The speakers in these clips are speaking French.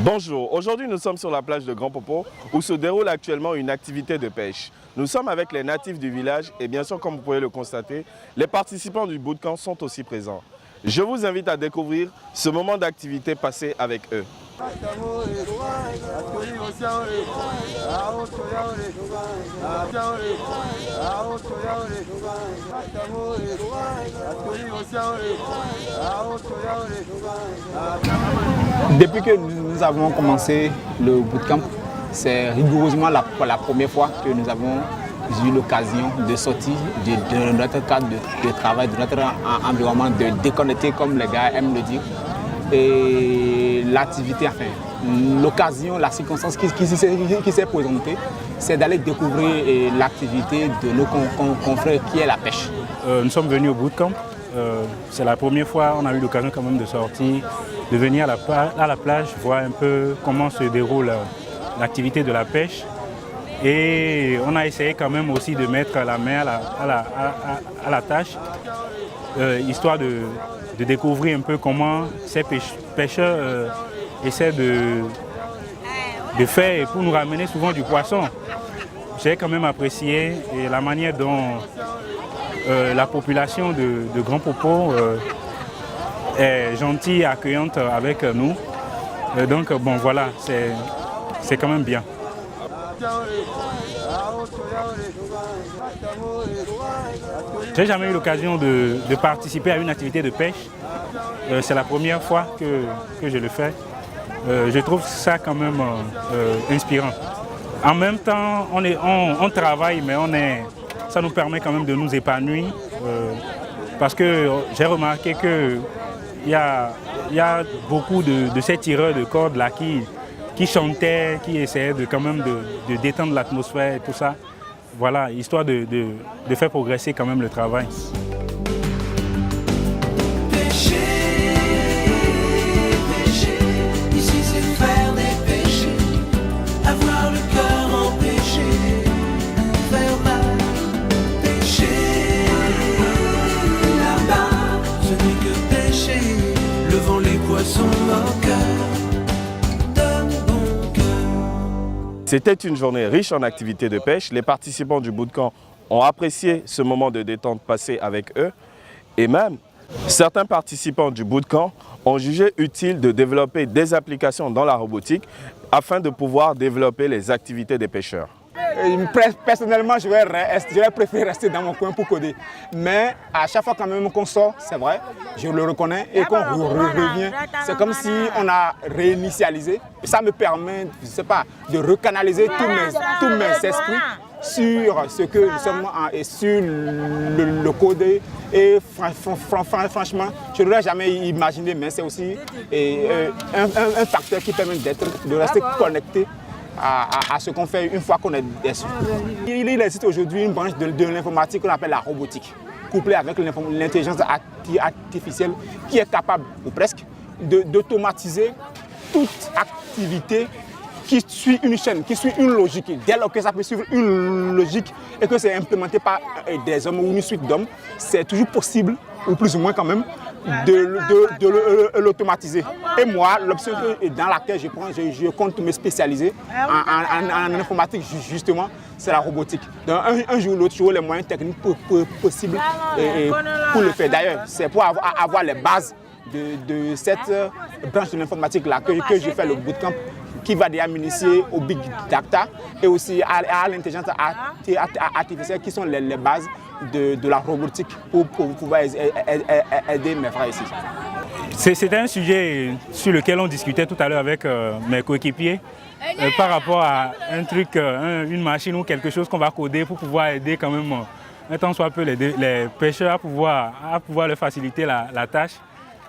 Bonjour, aujourd'hui nous sommes sur la plage de Grand Popo où se déroule actuellement une activité de pêche. Nous sommes avec les natifs du village et bien sûr, comme vous pouvez le constater, les participants du bootcamp sont aussi présents. Je vous invite à découvrir ce moment d'activité passé avec eux. Depuis que nous avons commencé le bootcamp, c'est rigoureusement la première fois que nous avons eu l'occasion de sortir de notre cadre de travail, de notre environnement, de déconnecter comme les gars aiment le dire. Et l'activité, enfin, l'occasion, la circonstance qui s'est présentée, c'est d'aller découvrir l'activité de nos confrères qui est la pêche. Nous sommes venus au bootcamp. C'est la première fois qu'on a eu l'occasion quand même de sortir, de venir à la plage, voir un peu comment se déroule l'activité de la pêche. Et on a essayé quand même aussi de mettre la main à la tâche, histoire de découvrir un peu comment ces pêcheurs essaient de faire pour nous ramener souvent du poisson. J'ai quand même apprécié la manière dont la population de Grand Popo est gentille et accueillante avec nous. Donc bon voilà, c'est quand même bien. J'ai jamais eu l'occasion de participer à une activité de pêche. C'est la première fois que je le fais. Je trouve ça quand même inspirant. En même temps, on travaille, mais ça nous permet quand même de nous épanouir. Parce que j'ai remarqué qu'il y a beaucoup de ces tireurs de cordes là qui chantaient, qui essayaient quand même de détendre l'atmosphère et tout ça. Voilà, histoire de faire progresser quand même le travail. C'était une journée riche en activités de pêche. Les participants du bootcamp ont apprécié ce moment de détente passé avec eux. Et même, certains participants du bootcamp ont jugé utile de développer des applications dans la robotique afin de pouvoir développer les activités des pêcheurs. Personnellement, j'aurais préféré rester dans mon coin pour coder. Mais à chaque fois quand même qu'on sort, c'est vrai, je le reconnais, et qu'on revient, c'est comme si on a réinitialisé. Et ça me permet, je sais pas, de recanaliser tous mes esprits sur ce que nous sommes et sur le coder. Et franchement, je n'aurais jamais imaginé, mais c'est aussi un facteur qui permet de rester connecté à ce qu'on fait une fois qu'on est dessus. Il existe aujourd'hui une branche de l'informatique qu'on appelle la robotique, couplée avec l'intelligence artificielle qui est capable, ou presque, d'automatiser toute activité qui suit une chaîne, qui suit une logique. Dès lors que ça peut suivre une logique et que c'est implémenté par des hommes ou une suite d'hommes, c'est toujours possible, ou plus ou moins quand même, de l'automatiser. Et moi, l'option dans laquelle je compte me spécialiser en informatique, justement, c'est la robotique. Donc, un jour ou l'autre, j'aurai les moyens techniques possibles pour le faire. D'ailleurs, c'est pour avoir les bases de cette branche de l'informatique-là que je fais le bootcamp, qui va déjà m'initier au Big Data et aussi à l'intelligence artificielle, qui sont les bases de la robotique pour pouvoir aider mes frères ici. C'était un sujet sur lequel on discutait tout à l'heure avec mes coéquipiers par rapport à un truc, une machine ou quelque chose qu'on va coder pour pouvoir aider quand même un tant soit peu les pêcheurs à pouvoir leur faciliter la tâche.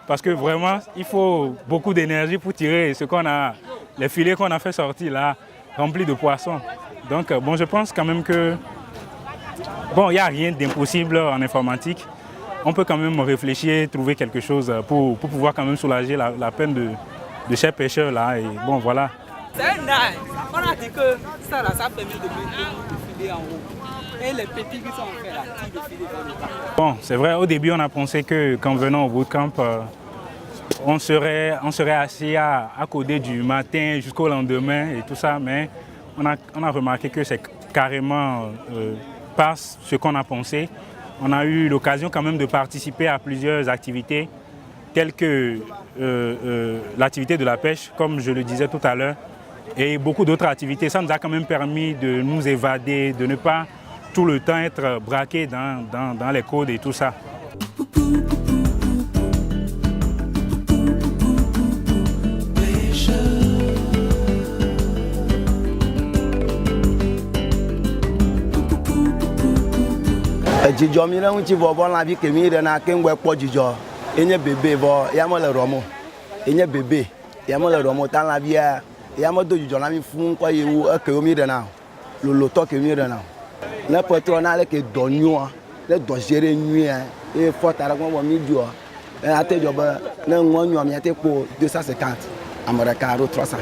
Parce que vraiment, il faut beaucoup d'énergie pour tirer les filets qu'on a fait sortir là, remplis de poissons. Donc bon, je pense quand même que bon, il n'y a rien d'impossible en informatique. On peut quand même réfléchir, trouver quelque chose pour pouvoir quand même soulager la peine de ces pêcheurs là. Et bon, voilà. C'est un âge. On a dit que ça permet de mettre le filet en haut. Et les petits qui sont en fait là, qui défilent dans le bas. Bon, c'est vrai, au début on a pensé qu'en venant au bootcamp, on serait assis à coder du matin jusqu'au lendemain et tout ça, mais on a remarqué que c'est carrément pas ce qu'on a pensé. On a eu l'occasion quand même de participer à plusieurs activités telles que l'activité de la pêche, comme je le disais tout à l'heure, et beaucoup d'autres activités. Ça nous a quand même permis de nous évader, de ne pas tout le temps être braqués dans les codes et tout ça. Dzidzɔ mi ɖe ŋuti vɔ bɔ lãvi ke mi ɖena ke ŋgɔe kpɔ dzidzɔ enye bebe vɔ ya me le rɔmo enye bebe ya me le rɔmo ta lãvia ya me do dzidzɔ na mi fún kɔ ye wu eke mi ɖena lolotɔ ke mi ɖena ne pɛtrɔ na le ke dɔ nyuia ne dɔ zere nyuia eye fɔta ɖe gbɔ mi dzɔ ena te dzɔ be ne ŋua nyua mi te kpo 250 ame ɖeka alo 300.